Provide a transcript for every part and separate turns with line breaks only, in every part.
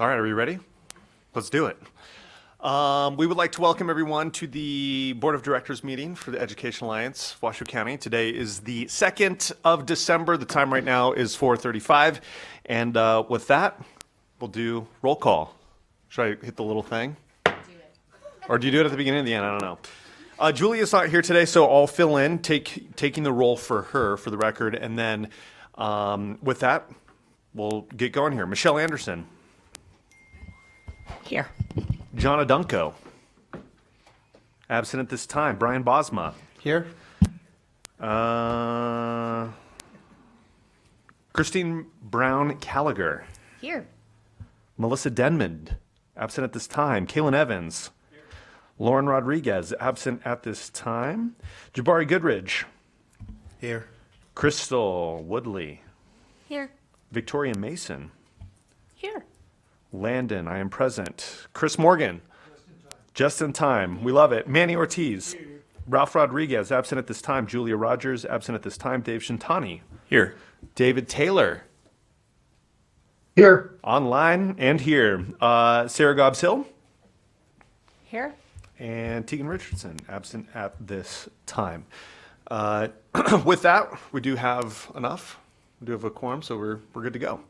All right, are we ready? Let's do it. We would like to welcome everyone to the Board of Directors meeting for the Education Alliance, Washoe County. Today is the 2nd of December. The time right now is 4:35. And with that, we'll do roll call. Should I hit the little thing?
Do it.
Or do you do it at the beginning or the end? I don't know. Julia's not here today, so I'll fill in, taking the role for her for the record. And then with that, we'll get going here. Michelle Anderson.
Here.
John Adunco. Absent at this time. Brian Bosma.
Here.
Christine Brown Callagher.
Here.
Melissa Denmond. Absent at this time. Kaylin Evans. Here. Lauren Rodriguez. Absent at this time. Jabari Goodridge.
Here.
Crystal Woodley.
Here.
Victoria Mason.
Here.
Landon, I am present. Chris Morgan. Just in time. We love it. Manny Ortiz. Ralph Rodriguez, absent at this time. Julia Rogers, absent at this time. Dave Shintani.
Here.
David Taylor.
Here.
Online and here. Sarah Gobbs Hill.
Here.
And Tegan Richardson, absent at this time. With that, we do have enough. We do have a quorum, so we're good to go.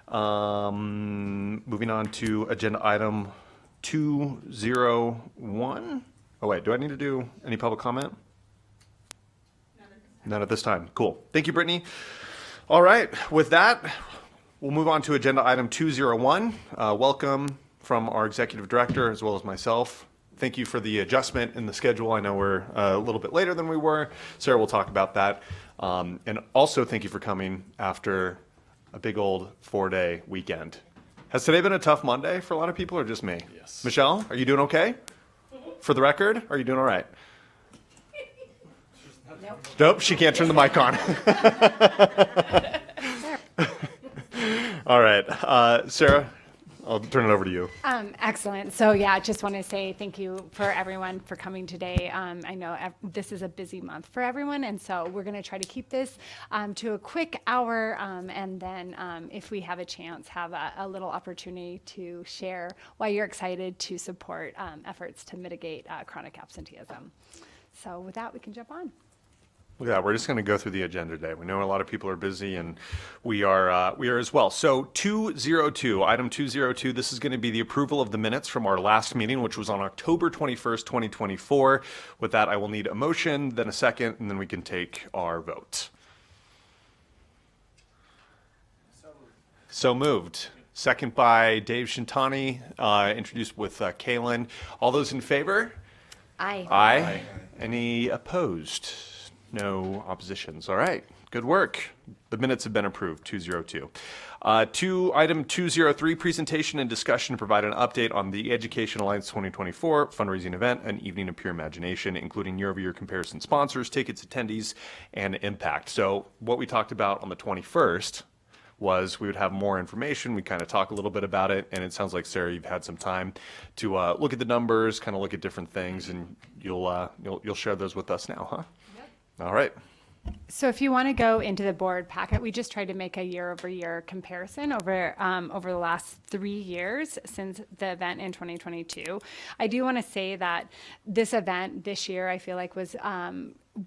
Moving on to agenda item 201. Oh wait, do I need to do any public comment? None at this time. Cool. Thank you, Brittany. All right, with that, we'll move on to agenda item 201. Welcome from our executive director as well as myself. Thank you for the adjustment in the schedule. I know we're a little bit later than we were. Sarah will talk about that. And also thank you for coming after a big old 4-day weekend. Has today been a tough Monday for a lot of people or just me?
Yes.
Michelle, are you doing okay? For the record, are you doing all right? Nope, she can't turn the mic on. All right, Sarah, I'll turn it over to you.
Excellent. So yeah, just want to say thank you for everyone for coming today. I know this is a busy month for everyone, and so we're going to try to keep this to a quick hour, and then if we have a chance, have a little opportunity to share why you're excited to support efforts to mitigate chronic absenteeism. So with that, we can jump on.
Yeah, we're just going to go through the agenda today. We know a lot of people are busy, and we are as well. So 202, item 202, this is going to be the approval of the minutes from our last meeting, which was on October 21st, 2024. With that, I will need a motion, then a second, and then we can take our vote. So moved. Second by Dave Shintani, introduced with Kaylin. All those in favor?
Aye.
Aye. Any opposed? No oppositions. All right. Good work. The minutes have been approved. 202. Item 203, presentation and discussion to provide an update on the Education Alliance 2024 fundraising event, an evening of pure imagination, including year-over-year comparison sponsors, tickets, attendees, and impact. So what we talked about on the 21st was we would have more information. We kind of talk a little bit about it, and it sounds like, Sarah, you've had some time to look at the numbers, kind of look at different things, and you'll share those with us now, huh? All right.
So if you want to go into the board packet, we just tried to make a year-over-year comparison over the last 3 years since the event in 2022. I do want to say that this event this year, I feel like, was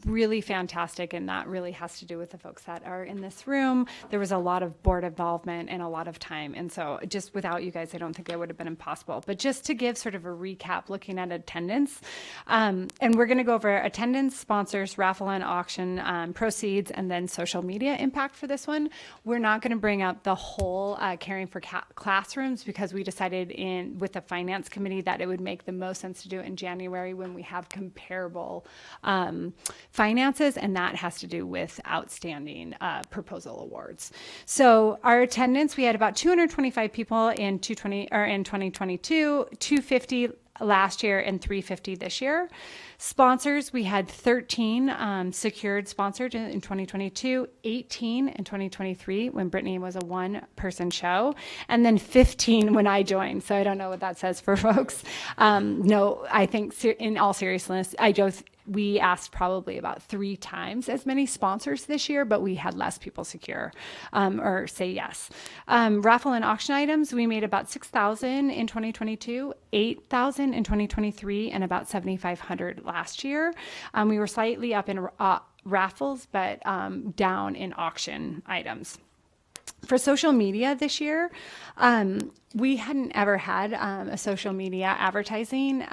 really fantastic, and that really has to do with the folks that are in this room. There was a lot of board involvement and a lot of time, and so just without you guys, I don't think it would have been impossible. But just to give sort of a recap, looking at attendance, and we're going to go over attendance, sponsors, raffle and auction proceeds, and then social media impact for this one. We're not going to bring up the whole caring for classrooms, because we decided with the finance committee that it would make the most sense to do it in January when we have comparable finances, and that has to do with outstanding proposal awards. So our attendance, we had about 225 people in 2022, 250 last year, and 350 this year. Sponsors, we had 13 secured sponsored in 2022, 18 in 2023 when Brittany was a one-person show, and then 15 when I joined. So I don't know what that says for folks. No, I think in all seriousness, we asked probably about 3 times as many sponsors this year, but we had less people secure or say yes. Raffle and auction items, we made about 6,000 in 2022, 8,000 in 2023, and about 7,500 last year. We were slightly up in raffles, but down in auction items. For social media this year, we hadn't ever had a social media advertising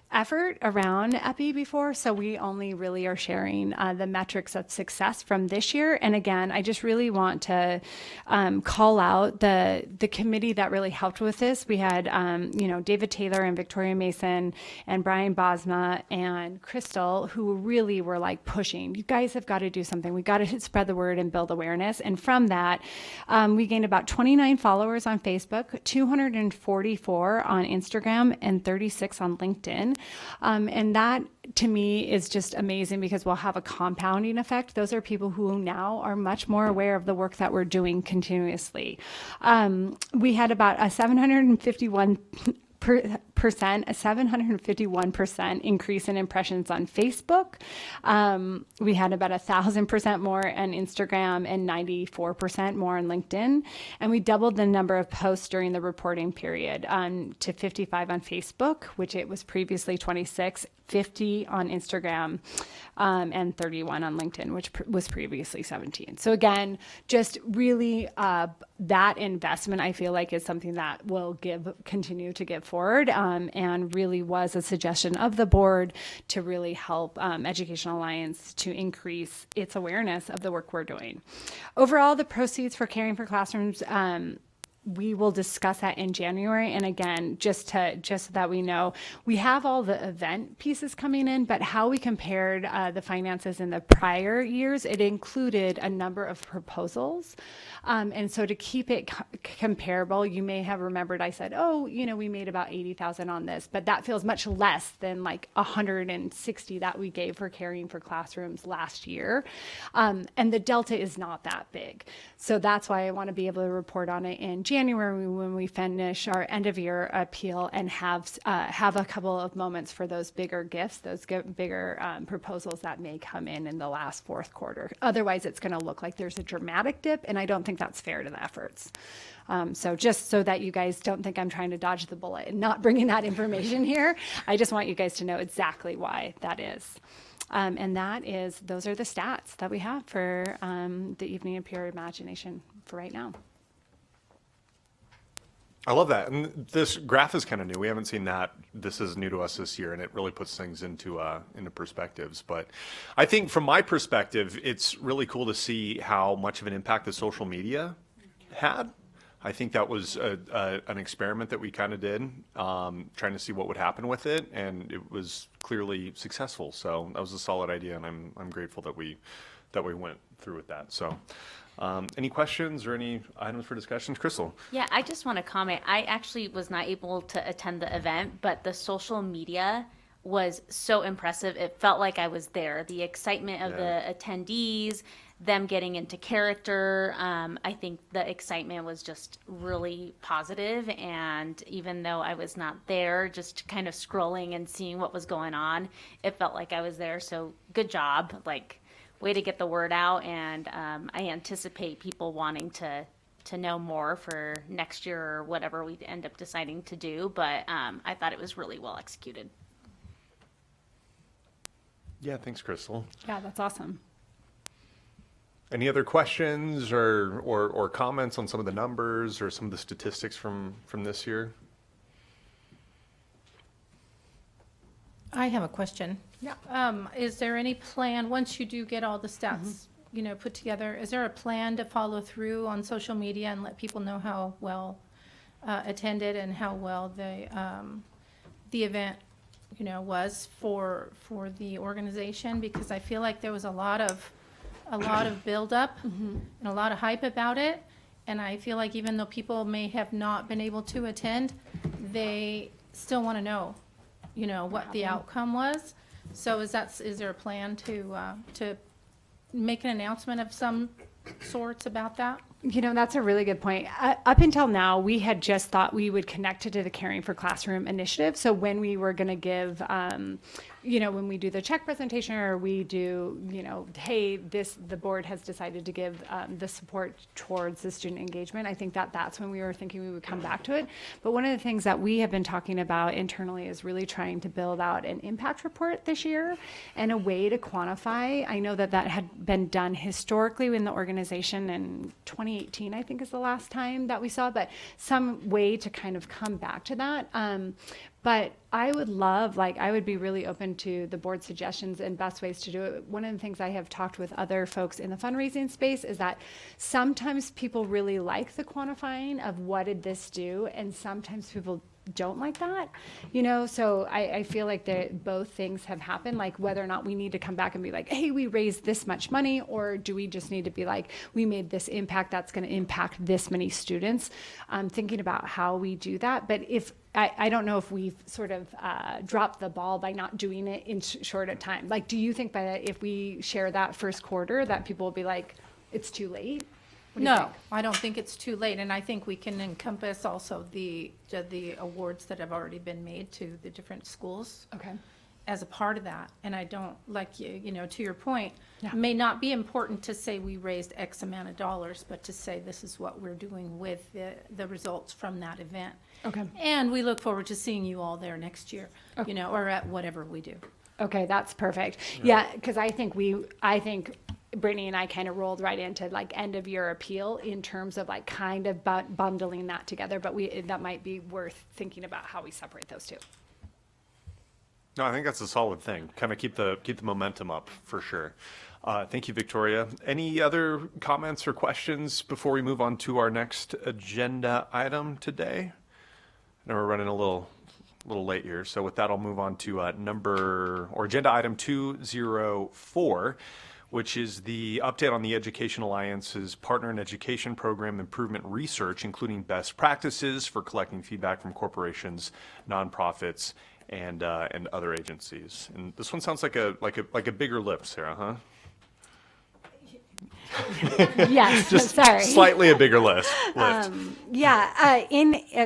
effort around EPI before, so we only really are sharing the metrics of success from this year. And again, I just really want to call out the committee that really helped with this. We had David Taylor and Victoria Mason and Brian Bosma and Crystal, who really were like pushing, you guys have got to do something. We got to spread the word and build awareness. And from that, we gained about 29 followers on Facebook, 244 on Instagram, and 36 on LinkedIn. And that to me is just amazing because we'll have a compounding effect. Those are people who now are much more aware of the work that we're doing continuously. We had about a 751% increase in impressions on Facebook. We had about 1,000% more on Instagram and 94% more on LinkedIn. And we doubled the number of posts during the reporting period to 55 on Facebook, which it was previously 26, 50 on Instagram, and 31 on LinkedIn, which was previously 17. So again, just really that investment, I feel like, is something that will continue to give forward, and really was a suggestion of the board to really help Education Alliance to increase its awareness of the work we're doing. Overall, the proceeds for Caring for Classrooms, we will discuss that in January. And again, just so that we know, we have all the event pieces coming in, but how we compared the finances in the prior years, it included a number of proposals. And so to keep it comparable, you may have remembered I said, we made about 80,000 on this, but that feels much less than like 160 that we gave for Caring for Classrooms last year. And the delta is not that big. So that's why I want to be able to report on it in January when we finish our end of year appeal and have a couple of moments for those bigger gifts, those bigger proposals that may come in the last fourth quarter. Otherwise, it's going to look like there's a dramatic dip, and I don't think that's fair to the efforts. So just so that you guys don't think I'm trying to dodge the bullet and not bringing that information here, I just want you guys to know exactly why that is. And those are the stats that we have for the Evening of Pure Imagination for right now.
I love that. And this graph is kind of new. We haven't seen that. This is new to us this year, and it really puts things into perspectives. But I think from my perspective, it's really cool to see how much of an impact the social media had. I think that was an experiment that we kind of did, trying to see what would happen with it, and it was clearly successful. So that was a solid idea, and I'm grateful that we went through with that. So. Any questions or any items for discussions? Crystal?
Yeah, I just want to comment. I actually was not able to attend the event, but the social media was so impressive. It felt like I was there. The excitement of the attendees, them getting into character. I think the excitement was just really positive. And even though I was not there, just kind of scrolling and seeing what was going on, it felt like I was there. So good job. Way to get the word out, and I anticipate people wanting to know more for next year or whatever we end up deciding to do, but I thought it was really well executed.
Yeah, thanks, Crystal.
Yeah, that's awesome.
Any other questions or comments on some of the numbers or some of the statistics from this year?
I have a question.
Yeah.
Is there any plan, once you do get all the stats, put together, is there a plan to follow through on social media and let people know how well attended and how well the event, was for the organization? Because I feel like there was a lot of buildup and a lot of hype about it. And I feel like even though people may have not been able to attend, they still want to know, what the outcome was. So is there a plan to make an announcement of some sorts about that?
That's a really good point. Up until now, we had just thought we would connect it to the Caring for Classroom initiative. So when we were going to give, when we do the check presentation or we do, hey, the board has decided to give the support towards the student engagement, I think that's when we were thinking we would come back to it. But one of the things that we have been talking about internally is really trying to build out an impact report this year and a way to quantify. I know that had been done historically in the organization in 2018, I think is the last time that we saw, but some way to kind of come back to that. But I would be really open to the board suggestions and best ways to do it. One of the things I have talked with other folks in the fundraising space is that sometimes people really like the quantifying of what did this do, and sometimes people don't like that, so I feel like both things have happened, like whether or not we need to come back and be like, hey, we raised this much money, or do we just need to be like, we made this impact that's going to impact this many students, thinking about how we do that. But if I don't know if we've sort of dropped the ball by not doing it in short a time. Like, do you think if we share that first quarter that people will be like, it's too late?
No, I don't think it's too late, and I think we can encompass also the awards that have already been made to the different schools.
Okay.
As a part of that, and I don't, like to your point,
Yeah.
may not be important to say we raised X amount of dollars, but to say this is what we're doing with the results from that event.
Okay.
And we look forward to seeing you all there next year,
Okay.
Or at whatever we do.
Okay, that's perfect. Yeah, because I think Brittany and I kind of rolled right into like end of year appeal in terms of like kind of bundling that together, but that might be worth thinking about how we separate those two.
No, I think that's a solid thing. Kind of keep the momentum up for sure. Thank you, Victoria. Any other comments or questions before we move on to our next agenda item today? I know we're running a little late here, so with that, I'll move on to agenda item 204, which is the update on the Education Alliance's Partner in Education Program Improvement Research, including best practices for collecting feedback from corporations, nonprofits, and other agencies. And this one sounds like a bigger lift, Sarah, huh?
Yes,
Just
sorry.
slightly a bigger lift.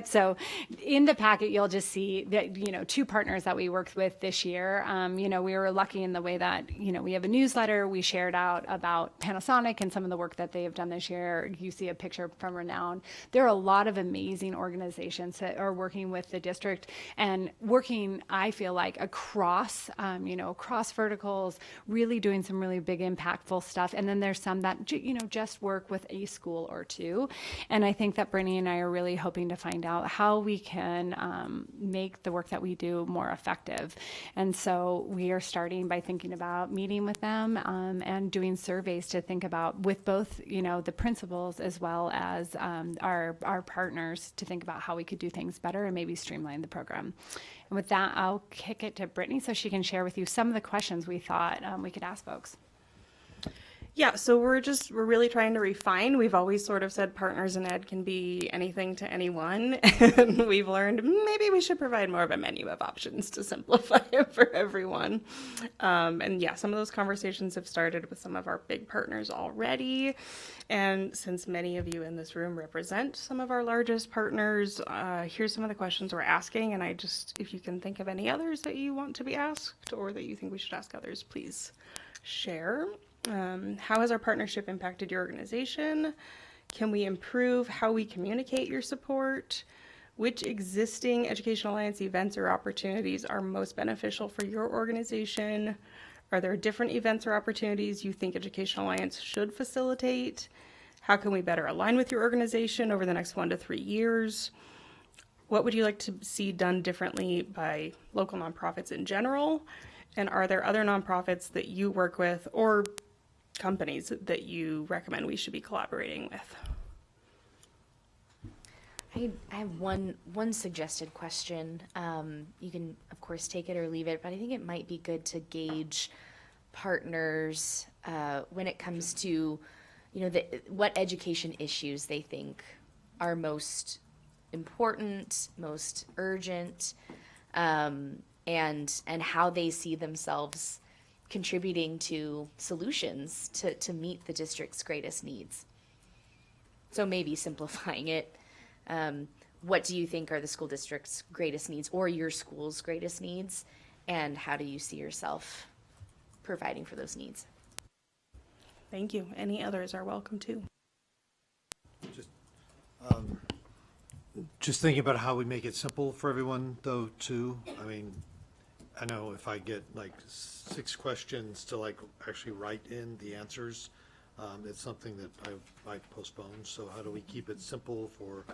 So in the packet, you'll just see that, 2 partners that we worked with this year. We were lucky in the way that, we have a newsletter we shared out about Panasonic and some of the work that they have done this year. You see a picture from Renown. There are a lot of amazing organizations that are working with the district and working, I feel like, across verticals, really doing some really big impactful stuff. And then there's some that, just work with a school or two. And I think that Brittany and I are really hoping to find out how we can make the work that we do more effective. And so we are starting by thinking about meeting with them and doing surveys to think about with both, the principals as well as our partners to think about how we could do things better and maybe streamline the program. And with that, I'll kick it to Brittany so she can share with you some of the questions we thought we could ask folks.
Yeah, so we're really trying to refine. We've always sort of said partners in ed can be anything to anyone, and we've learned maybe we should provide more of a menu of options to simplify it for everyone. And yeah, some of those conversations have started with some of our big partners already. And since many of you in this room represent some of our largest partners, here's some of the questions we're asking. And if you can think of any others that you want to be asked or that you think we should ask others, please share. How has our partnership impacted your organization? Can we improve how we communicate your support? Which existing Education Alliance events or opportunities are most beneficial for your organization? Are there different events or opportunities you think Education Alliance should facilitate? How can we better align with your organization over the next 1 to 3 years? What would you like to see done differently by local nonprofits in general? And are there other nonprofits that you work with or companies that you recommend we should be collaborating with?
I have one suggested question. You can, of course, take it or leave it, but I think it might be good to gauge partners when it comes to, what education issues they think are most important, most urgent, and how they see themselves contributing to solutions to meet the district's greatest needs.
So maybe simplifying it, what do you think are the school district's greatest needs or your school's greatest needs? And how do you see yourself providing for those needs?
Thank you. Any others are welcome too.
Just thinking about how we make it simple for everyone, though, too. I mean, I know if I get like 6 questions to like actually write in the answers, it's something that I might postpone. So how do we keep it simple for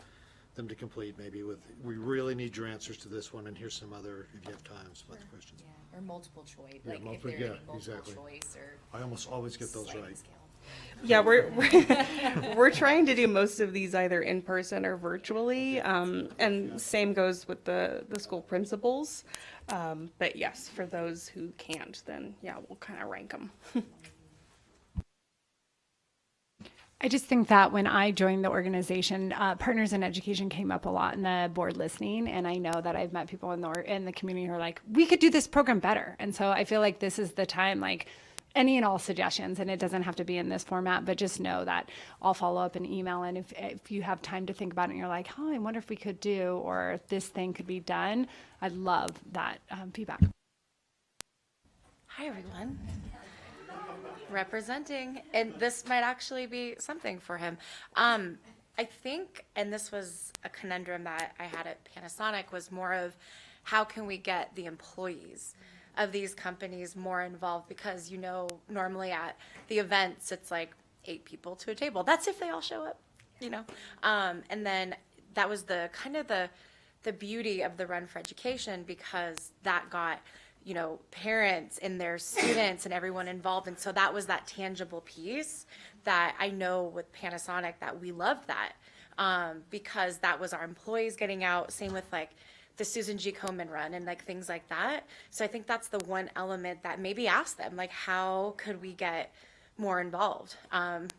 them to complete? Maybe with, we really need your answers to this one, and here's some other, if you have time, some other questions.
Or multiple choice,
Yeah,
like
multiple-
if they're
yeah,
in multiple
exactly.
choice or
I almost always get those
sliding
right.
scale.
Yeah, we're trying to do most of these either in person or virtually, and same goes with the school principals. But yes, for those who can't, then yeah, we'll kind of rank them.
I just think that when I joined the organization, Partners in Education came up a lot in the board listening, and I know that I've met people in the community who are like, we could do this program better. And so I feel like this is the time, like any and all suggestions, and it doesn't have to be in this format, but just know that I'll follow up an email, and if you have time to think about it and you're like, oh, I wonder if we could do, or if this thing could be done, I'd love that feedback.
Hi, everyone. Representing, and this might actually be something for him. I think, and this was a conundrum that I had at Panasonic, was more of how can we get the employees of these companies more involved, because normally at the events it's like 8 people to a table. That's if they all show up, and then that was the kind of the beauty of the Run for Education, because that got parents and their students and everyone involved. And so that was that tangible piece that I know with Panasonic that we loved that, because that was our employees getting out. Same with like the Susan G. Komen run and like things like that. So I think that's the one element that maybe ask them, like, how could we get more involved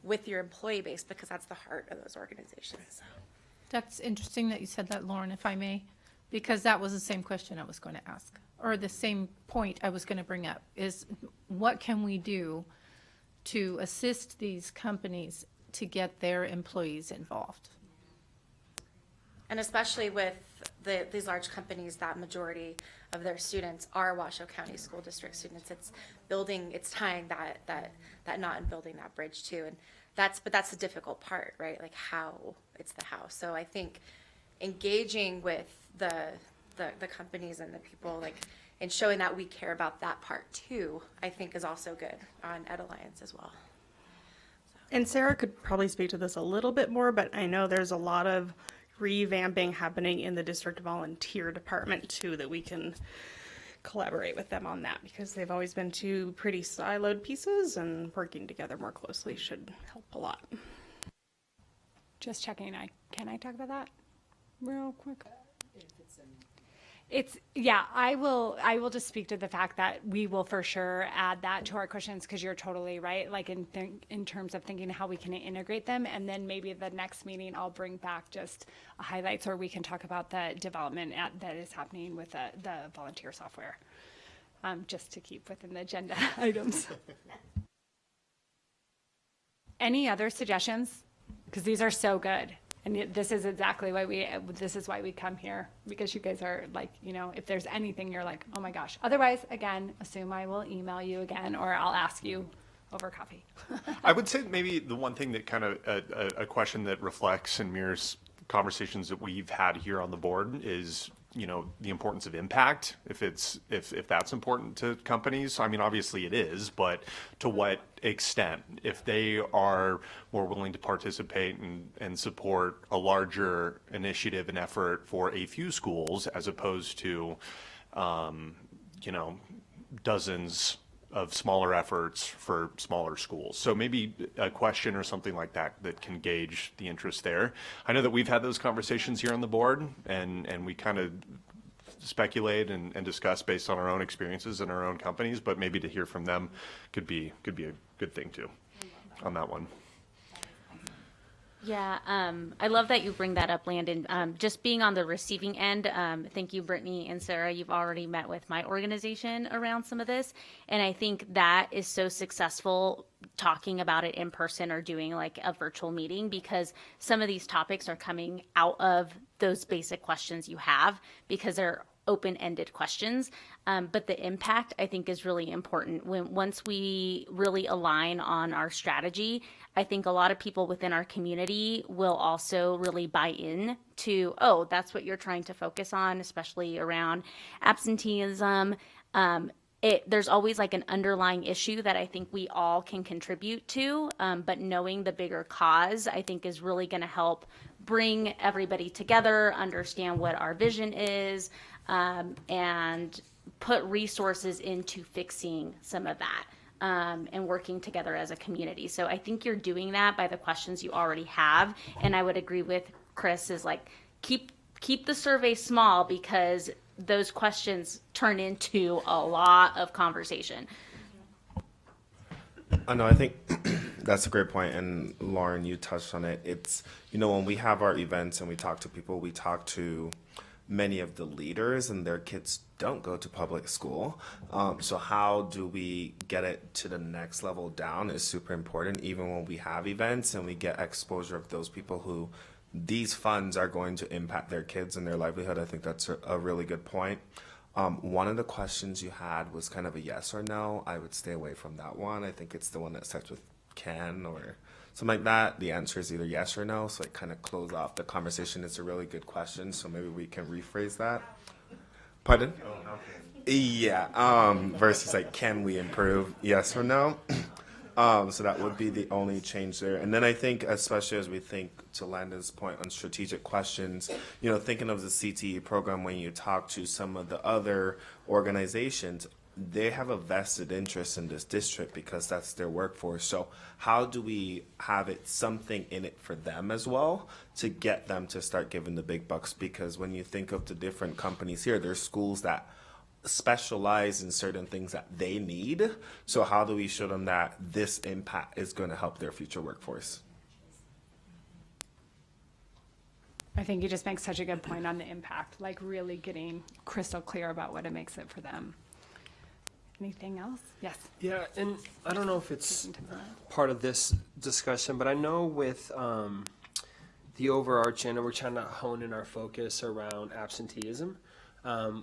with your employee base, because that's the heart of those organizations.
That's interesting that you said that, Lauren, if I may, because that was the same question I was going to ask, or the same point I was going to bring up, is what can we do to assist these companies to get their employees involved?
And especially with these large companies, that majority of their students are Washoe County School District students. It's tying that knot and building that bridge too. And that's the difficult part, right? Like it's the how. So I think engaging with the companies and the people, like, and showing that we care about that part too, I think is also good on Ed Alliance as well.
And Sarah could probably speak to this a little bit more, but I know there's a lot of revamping happening in the district volunteer department too, that we can collaborate with them on that, because they've always been 2 pretty siloed pieces, and working together more closely should help a lot.
Just checking. Can I talk about that real quick? I will just speak to the fact that we will for sure add that to our questions, because you're totally right. Like in terms of thinking how we can integrate them, and then maybe the next meeting I'll bring back just highlights, or we can talk about the development that is happening with the volunteer software, just to keep within the agenda items. Any other suggestions? Because these are so good. And this is exactly why we come here, because you guys are like, if there's anything you're like, oh my gosh. Otherwise, again, assume I will email you again, or I'll ask you over coffee.
I would say maybe the one thing that kind of a question that reflects and mirrors conversations that we've had here on the board is, the importance of impact. If that's important to companies, I mean, obviously it is, but to what extent? If they are more willing to participate and support a larger initiative and effort for a few schools, as opposed to, dozens of smaller efforts for smaller schools. So maybe a question or something like that can gauge the interest there. I know that we've had those conversations here on the board, and we kind of speculate and discuss based on our own experiences in our own companies, but maybe to hear from them could be a good thing too on that one.
Yeah, I love that you bring that up, Landon. Just being on the receiving end, thank you, Brittany and Sarah. You've already met with my organization around some of this. And I think that is so successful talking about it in person or doing like a virtual meeting, because some of these topics are coming out of those basic questions you have, because they're open-ended questions. But the impact, I think, is really important. Once we really align on our strategy, I think a lot of people within our community will also really buy in to, oh, that's what you're trying to focus on, especially around absenteeism. There's always like an underlying issue that I think we all can contribute to, but knowing the bigger cause, I think, is really going to help bring everybody together, understand what our vision is, and put resources into fixing some of that, and working together as a community. So I think you're doing that by the questions you already have. And I would agree with Chris, is like, keep the survey small, because those questions turn into a lot of conversation.
No, I think that's a great point, and Lauren, you touched on it. It's, when we have our events and we talk to people, we talk to many of the leaders, and their kids don't go to public school. So how do we get it to the next level down is super important, even when we have events and we get exposure of those people who these funds are going to impact their kids and their livelihood. I think that's a really good point. One of the questions you had was kind of a yes or no. I would stay away from that one. I think it's the one that starts with can or something like that. The answer is either yes or no. So it kind of close off the conversation. It's a really good question. So maybe we can rephrase that. Pardon? Yeah. Versus like, can we improve? Yes or no? So that would be the only change there. And then I think, especially as we think to Landon's point on strategic questions, thinking of the CTE program, when you talk to some of the other organizations, they have a vested interest in this district because that's their workforce. So how do we have it something in it for them as well to get them to start giving the big bucks? Because when you think of the different companies here, there's schools that specialize in certain things that they need. So how do we show them that this impact is going to help their future workforce?
I think you just make such a good point on the impact, like really getting crystal clear about what it makes it for them. Anything else? Yes.
Yeah, and I don't know if it's part of this discussion, but I know with the overarching, and we're trying to hone in our focus around absenteeism,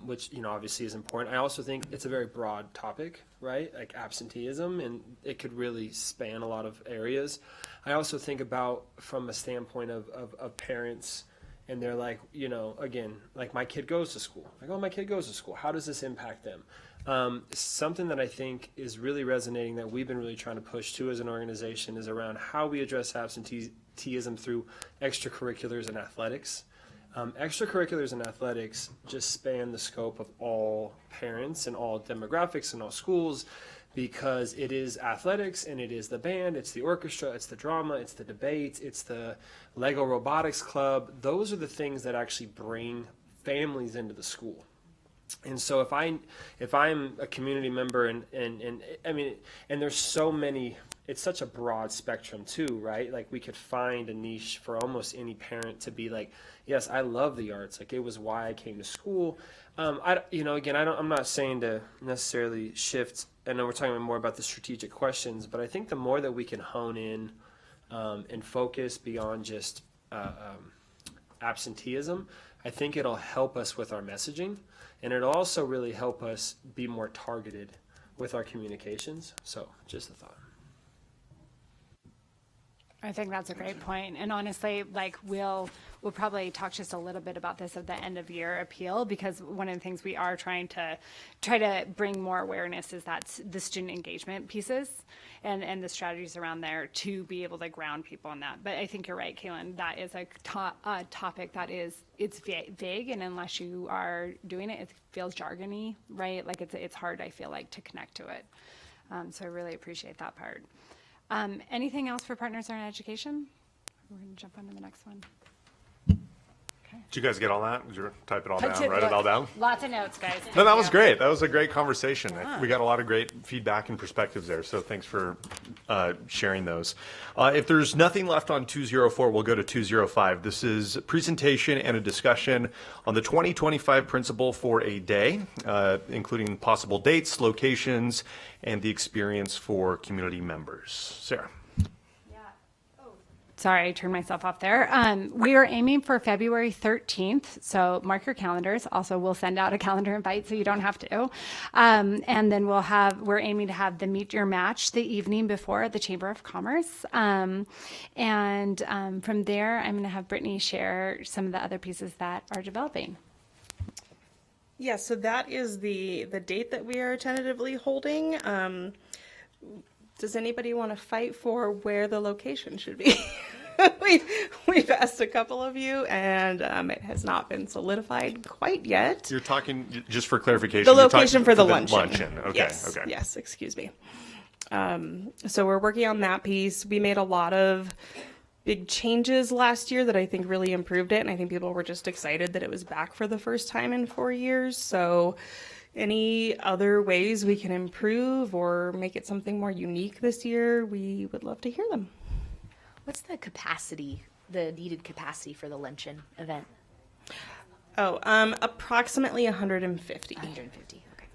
which, obviously is important. I also think it's a very broad topic, right? Like absenteeism, and it could really span a lot of areas. I also think about from a standpoint of parents, and they're like, again, like my kid goes to school. Like, oh, my kid goes to school. How does this impact them? Something that I think is really resonating that we've been really trying to push to as an organization is around how we address absenteeism through extracurriculars and athletics. Extracurriculars and athletics just span the scope of all parents and all demographics and all schools, because it is athletics and it is the band, it's the orchestra, it's the drama, it's the debates, it's the Lego Robotics Club. Those are the things that actually bring families into the school. And so if I'm a community member and I mean, and there's so many, it's such a broad spectrum too, right? Like we could find a niche for almost any parent to be like, yes, I love the arts. Like it was why I came to school. I'm not saying to necessarily shift. I know we're talking more about the strategic questions, but I think the more that we can hone in and focus beyond just absenteeism, I think it'll help us with our messaging, and it'll also really help us be more targeted with our communications. So just a thought.
I think that's a great point. And honestly, like we'll probably talk just a little bit about this at the end of year appeal, because one of the things we are trying to bring more awareness is that the student engagement pieces and the strategies around there to be able to ground people in that. But I think you're right, Kaylin, that is a topic that it's vague, and unless you are doing it, it feels jargony, right? Like it's hard, I feel like, to connect to it. So I really appreciate that part. Anything else for Partners in Education? We're going to jump on to the next one. Okay.
Did you guys get all that? Did you type it all
I
down,
did
write it all down?
Lots of notes, guys.
No,
Thank
that was
you.
great. That was a great conversation. We got a lot of great feedback and perspectives there, so thanks for sharing those. If there's nothing left on 204, we'll go to 205. This is a presentation and a discussion on the 2025 principle for a day, including possible dates, locations, and the experience for community members. Sarah.
Sorry, I turned myself off there. We are aiming for February 13th, so mark your calendars. Also, we'll send out a calendar invite so you don't have to. And then we're aiming to have the Meet Your Match the evening before at the Chamber of Commerce. From there, I'm going to have Brittany share some of the other pieces that are developing.
Yeah, so that is the date that we are tentatively holding. Does anybody want to fight for where the location should be? We've asked a couple of you, and it has not been solidified quite yet.
You're talking, just for clarification,
The
you're talking
location for the luncheon.
Okay,
Yes,
okay.
yes, excuse me. So we're working on that piece. We made a lot of big changes last year that I think really improved it, and I think people were just excited that it was back for the first time in 4 years. So any other ways we can improve or make it something more unique this year, we would love to hear them.
What's the capacity, the needed capacity for the luncheon event?
Oh, approximately 150.
150, okay.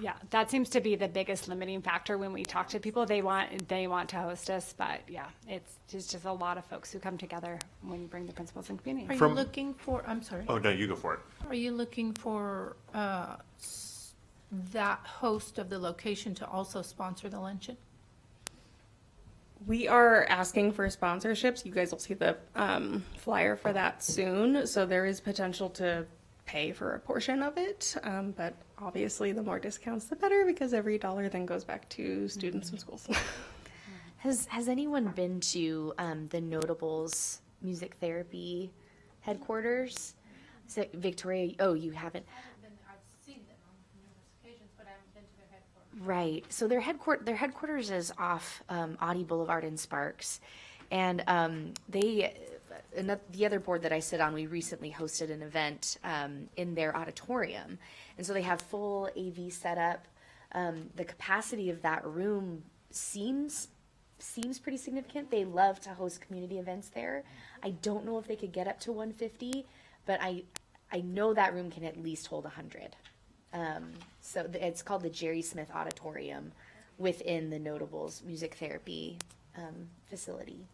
Yeah, that seems to be the biggest limiting factor when we talk to people. They want to host us, but yeah, it's just a lot of folks who come together when you bring the principals and community.
Are you
From-
looking for, I'm sorry,
Oh, no, you go for it.
are you looking for that host of the location to also sponsor the luncheon?
We are asking for sponsorships. You guys will see the flyer for that soon. So there is potential to pay for a portion of it. But obviously, the more discounts, the better, because every dollar then goes back to students and schools.
Has anyone been to the Notables Music Therapy headquarters? So Victoria, oh, you haven't.
I've seen them on numerous occasions, but I haven't been to their headquarters.
Right. So their headquarters is off Audie Boulevard in Sparks, and the other board that I sit on, we recently hosted an event in their auditorium, and so they have full AV setup. The capacity of that room seems pretty significant. They love to host community events there. I don't know if they could get up to 150, but I know that room can at least hold 100. So it's called the Jerry Smith Auditorium within the Notables Music Therapy facility.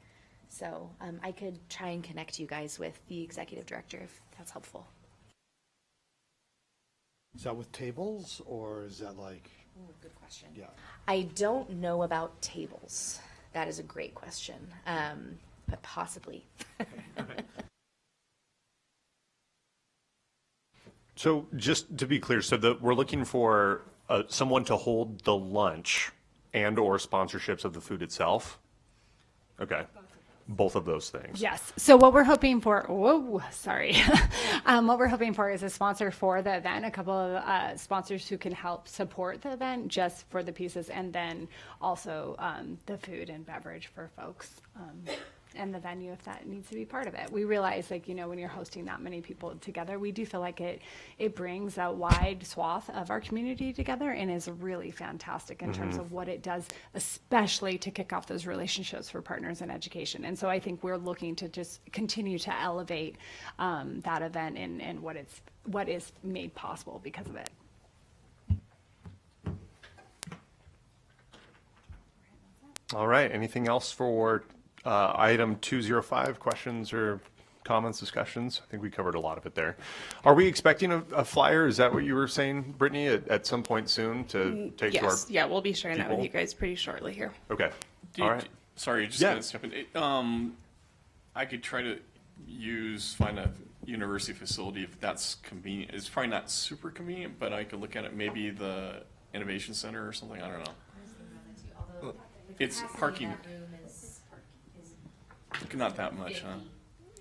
So I could try and connect you guys with the executive director if that's helpful.
Is that with tables, or is that like,
Good question.
yeah?
I don't know about tables. That is a great question, but possibly.
So just to be clear, so we're looking for someone to hold the lunch and or sponsorships of the food itself? Okay. Both of those things.
Yes. So what we're hoping for, what we're hoping for is a sponsor for the event, a couple of sponsors who can help support the event just for the pieces, and then also the food and beverage for folks and the venue if that needs to be part of it. We realize, like, when you're hosting that many people together, we do feel like it brings a wide swath of our community together and is really fantastic in terms of what it does, especially to kick off those relationships for partners in education. And so I think we're looking to just continue to elevate that event and what is made possible because of it.
All right. Anything else for item 205, questions or comments, discussions? I think we covered a lot of it there. Are we expecting a flyer? Is that what you were saying, Brittany, at some point soon to take to our?
Yes, yeah, we'll be sharing that with
people?
you guys pretty shortly here.
Okay. All right.
Sorry, just
Yeah.
gonna step in. I could try to find a university facility if that's convenient. It's probably not super convenient, but I could look at it, maybe the Innovation Center or something, I don't know. It's parking, not that much, huh?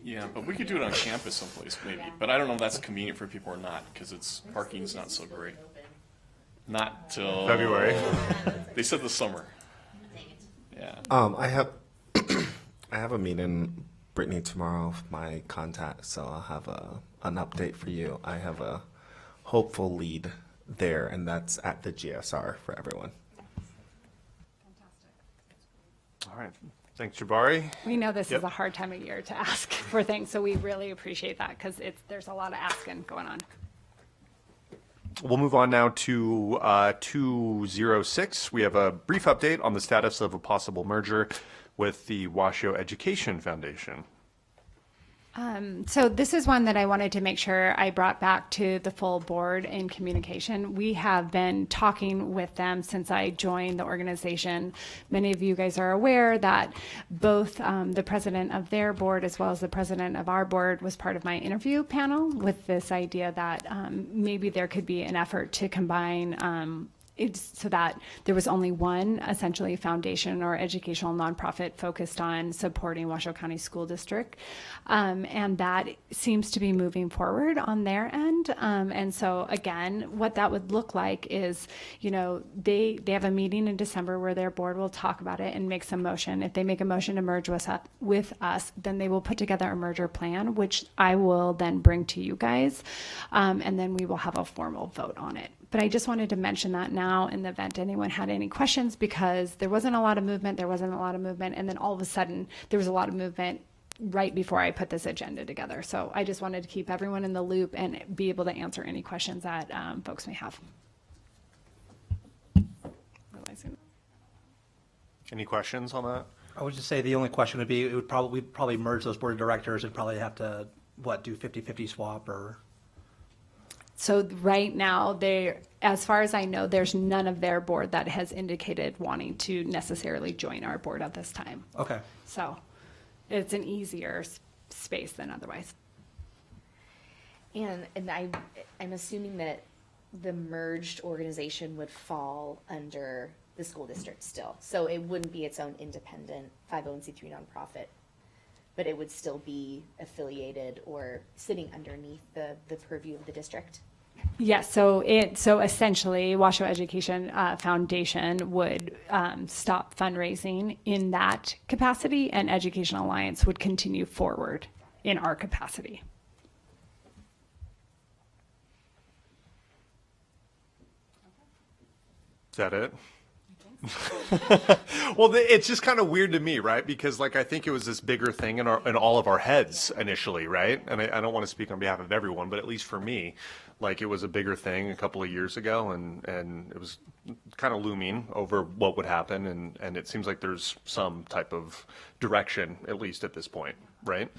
Yeah, but we could do it on campus someplace maybe, but I don't know if that's convenient for people or not, because parking's not so great. Not till.
February.
They said the summer. Yeah.
I have I have a meeting Brittany tomorrow, my contact, so I'll have an update for you. I have a hopeful lead there, and that's at the GSR for everyone.
All right. Thanks, Jabari.
We know this
Yep.
is a hard time of year to ask for things, so we really appreciate that because there's a lot of asking going on.
We'll move on now to 206. We have a brief update on the status of a possible merger with the Washoe Education Foundation.
So this is one that I wanted to make sure I brought back to the full board in communication. We have been talking with them since I joined the organization. Many of you guys are aware that both the president of their board as well as the president of our board was part of my interview panel with this idea that maybe there could be an effort to combine so that there was only one essentially foundation or educational nonprofit focused on supporting Washoe County School District. And that seems to be moving forward on their end. And so again, what that would look like is, they have a meeting in December where their board will talk about it and make some motion. If they make a motion to merge with us, then they will put together a merger plan, which I will then bring to you guys. And then we will have a formal vote on it. But I just wanted to mention that now in the event anyone had any questions, because there wasn't a lot of movement, and then all of a sudden there was a lot of movement right before I put this agenda together. So I just wanted to keep everyone in the loop and be able to answer any questions that folks may have.
Any questions on that?
I would just say the only question would be, we'd probably merge those board of directors and probably have to, do 50-50 swap or?
So right now, as far as I know, there's none of their board that has indicated wanting to necessarily join our board at this time.
Okay.
So it's an easier space than otherwise.
And I'm assuming that the merged organization would fall under the school district still. So it wouldn't be its own independent 501c3 nonprofit, but it would still be affiliated or sitting underneath the purview of the district.
Yes, so essentially, Washoe Education Foundation would stop fundraising in that capacity, and Education Alliance would continue forward in our capacity.
Is that it? Well, it's just kind of weird to me, right? Because I think it was this bigger thing in all of our heads initially, right? And I don't want to speak on behalf of everyone, but at least for me, it was a bigger thing a couple of years ago, and it was kind of looming over what would happen, and it seems like there's some type of direction, at least at this point, right?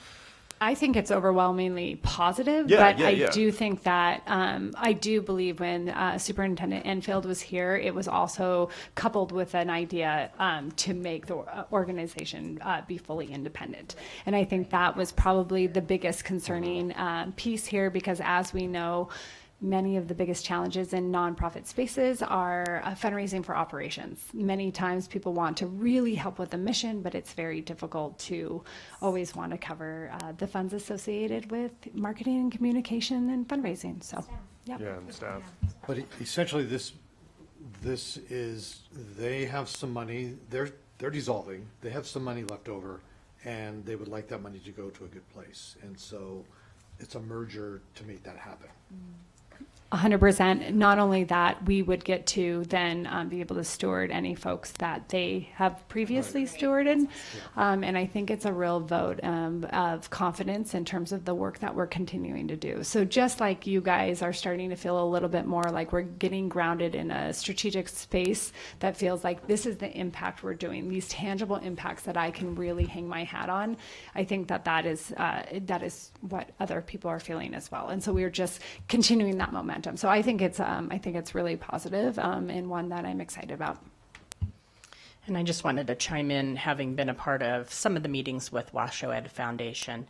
I think it's overwhelmingly positive,
Yeah,
but
yeah, yeah.
I do think that I do believe when Superintendent Enfield was here, it was also coupled with an idea to make the organization be fully independent. And I think that was probably the biggest concerning piece here, because as we know, many of the biggest challenges in nonprofit spaces are fundraising for operations. Many times people want to really help with the mission, but it's very difficult to always want to cover the funds associated with marketing and communication and fundraising. So, yeah.
Yeah, and staff.
But essentially, this is, they have some money, they're dissolving, they have some money left over, and they would like that money to go to a good place. And so it's a merger to make that happen.
100%. Not only that, we would get to then be able to steward any folks that they have previously stewarded. And I think it's a real vote of confidence in terms of the work that we're continuing to do. So just like you guys are starting to feel a little bit more like we're getting grounded in a strategic space that feels like this is the impact we're doing, these tangible impacts that I can really hang my hat on. I think that is what other people are feeling as well. And so we're just continuing that momentum. So I think it's really positive, and one that I'm excited about.
And I just wanted to chime in, having been a part of some of the meetings with Washoe Ed Foundation.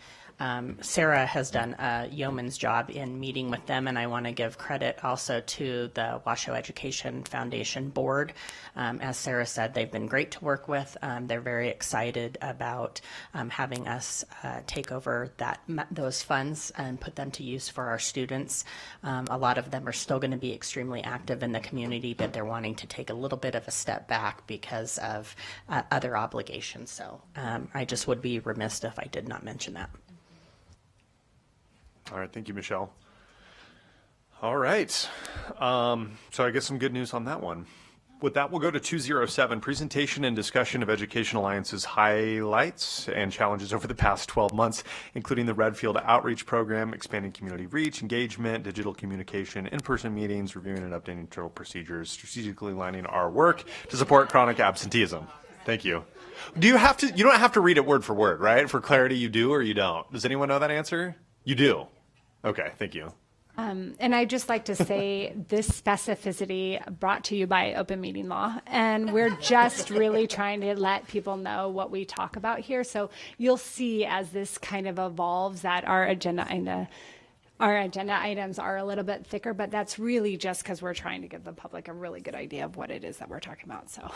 Sarah has done a yeoman's job in meeting with them, and I want to give credit also to the Washoe Education Foundation Board. As Sarah said, they've been great to work with. They're very excited about having us take over those funds and put them to use for our students. A lot of them are still going to be extremely active in the community, but they're wanting to take a little bit of a step back because of other obligations. So I just would be remiss if I did not mention that.
All right, thank you, Michelle. All right, so I guess some good news on that one. With that, we'll go to 207, presentation and discussion of Education Alliance's highlights and challenges over the past 12 months, including the Redfield Outreach Program, expanding community reach, engagement, digital communication, in-person meetings, reviewing and updating internal procedures, strategically aligning our work to support chronic absenteeism. Thank you. You don't have to read it word for word, right? For clarity, you do or you don't. Does anyone know that answer? You do. Okay, thank you.
And I'd just like to say this specificity brought to you by open meeting law. And we're just really trying to let people know what we talk about here. So you'll see as this kind of evolves that our agenda items are a little bit thicker, but that's really just because we're trying to give the public a really good idea of what it is that we're talking about. So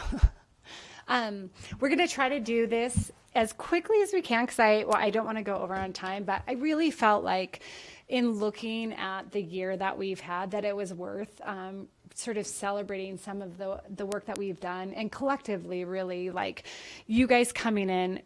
we're going to try to do this as quickly as we can because I don't want to go over on time, but I really felt like in looking at the year that we've had that it was worth sort of celebrating some of the work that we've done and collectively really like you guys coming in.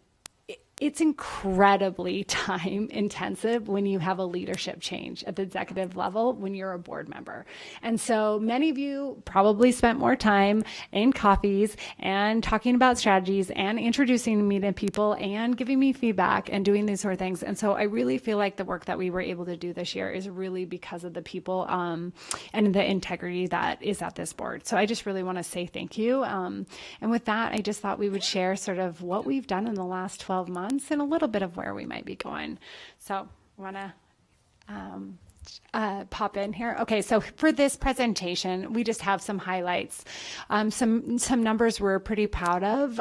It's incredibly time intensive when you have a leadership change at the executive level when you're a board member. And so many of you probably spent more time in coffees and talking about strategies and introducing me to people and giving me feedback and doing these sort of things. And so I really feel like the work that we were able to do this year is really because of the people and the integrity that is at this board. So I just really want to say thank you. And with that, I just thought we would share sort of what we've done in the last 12 months and a little bit of where we might be going. So I want to pop in here. Okay, so for this presentation, we just have some highlights, some numbers we're pretty proud of,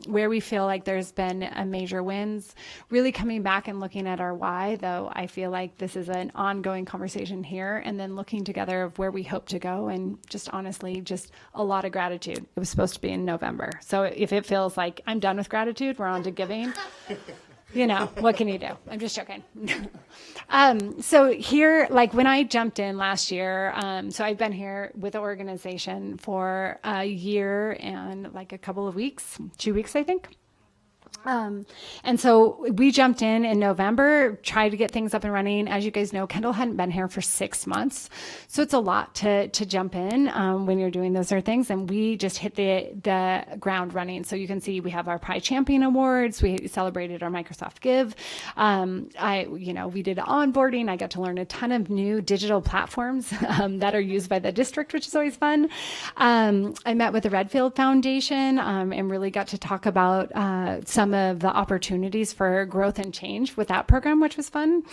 where we feel like there's been a major wins, really coming back and looking at our why, though I feel like this is an ongoing conversation here, and then looking together of where we hope to go, and just honestly, just a lot of gratitude. It was supposed to be in November. So if it feels like I'm done with gratitude, we're on to giving. You know, what can you do? I'm just joking. So here, like when I jumped in last year, so I've been here with the organization for a year and like a couple of weeks, 2 weeks, I think. And so we jumped in November, tried to get things up and running. As you guys know, Kendall hadn't been here for 6 months. So it's a lot to jump in when you're doing those sort of things. And we just hit the ground running. So you can see we have our Pride Champion Awards. We celebrated our Microsoft Give. We did onboarding. I got to learn a ton of new digital platforms that are used by the district, which is always fun. I met with the Redfield Foundation and really got to talk about some of the opportunities for growth and change with that program, which was fun.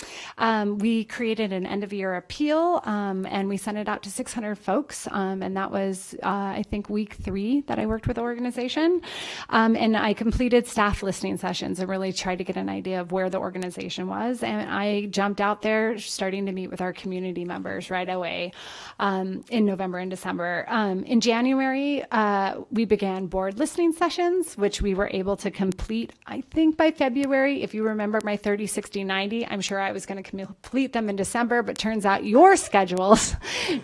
We created an end of year appeal and we sent it out to 600 folks. And that was, I think, week 3 that I worked with the organization. And I completed staff listening sessions and really tried to get an idea of where the organization was. And I jumped out there starting to meet with our community members right away in November and December. In January, we began board listening sessions, which we were able to complete, I think, by February. If you remember my 30, 60, 90, I'm sure I was going to complete them in December, but turns out your schedules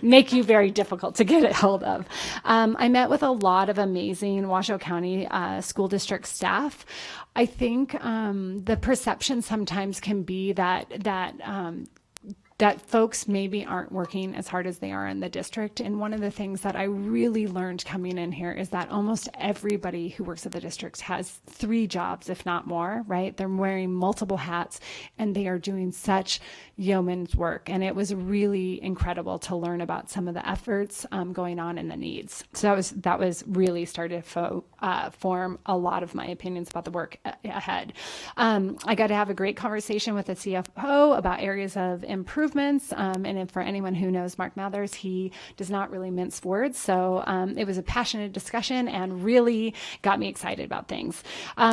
make you very difficult to get a hold of. I met with a lot of amazing Washoe County school district staff. I think the perception sometimes can be that folks maybe aren't working as hard as they are in the district. And one of the things that I really learned coming in here is that almost everybody who works at the district has 3 jobs, if not more, right? They're wearing multiple hats and they are doing such yeoman's work. And it was really incredible to learn about some of the efforts going on and the needs. So that was really started to form a lot of my opinions about the work ahead. I got to have a great conversation with the CFO about areas of improvement improvements. And for anyone who knows Mark Mathers, he does not really mince words. So it was a passionate discussion and really got me excited about things.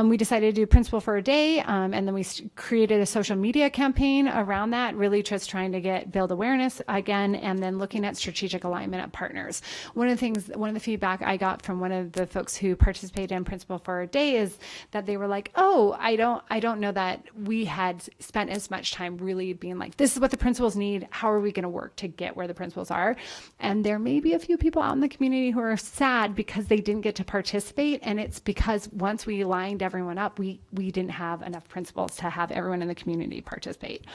We decided to do Principal for a Day, and then we created a social media campaign around that, really just trying to build awareness again, and then looking at strategic alignment of partners. One of the feedback I got from one of the folks who participated in Principal for a Day is that they were like, oh, I don't know that we had spent as much time really being like, this is what the principals need. How are we going to work to get where the principals are? And there may be a few people out in the community who are sad because they didn't get to participate. And it's because once we lined everyone up, we didn't have enough principals to have everyone in the community participate.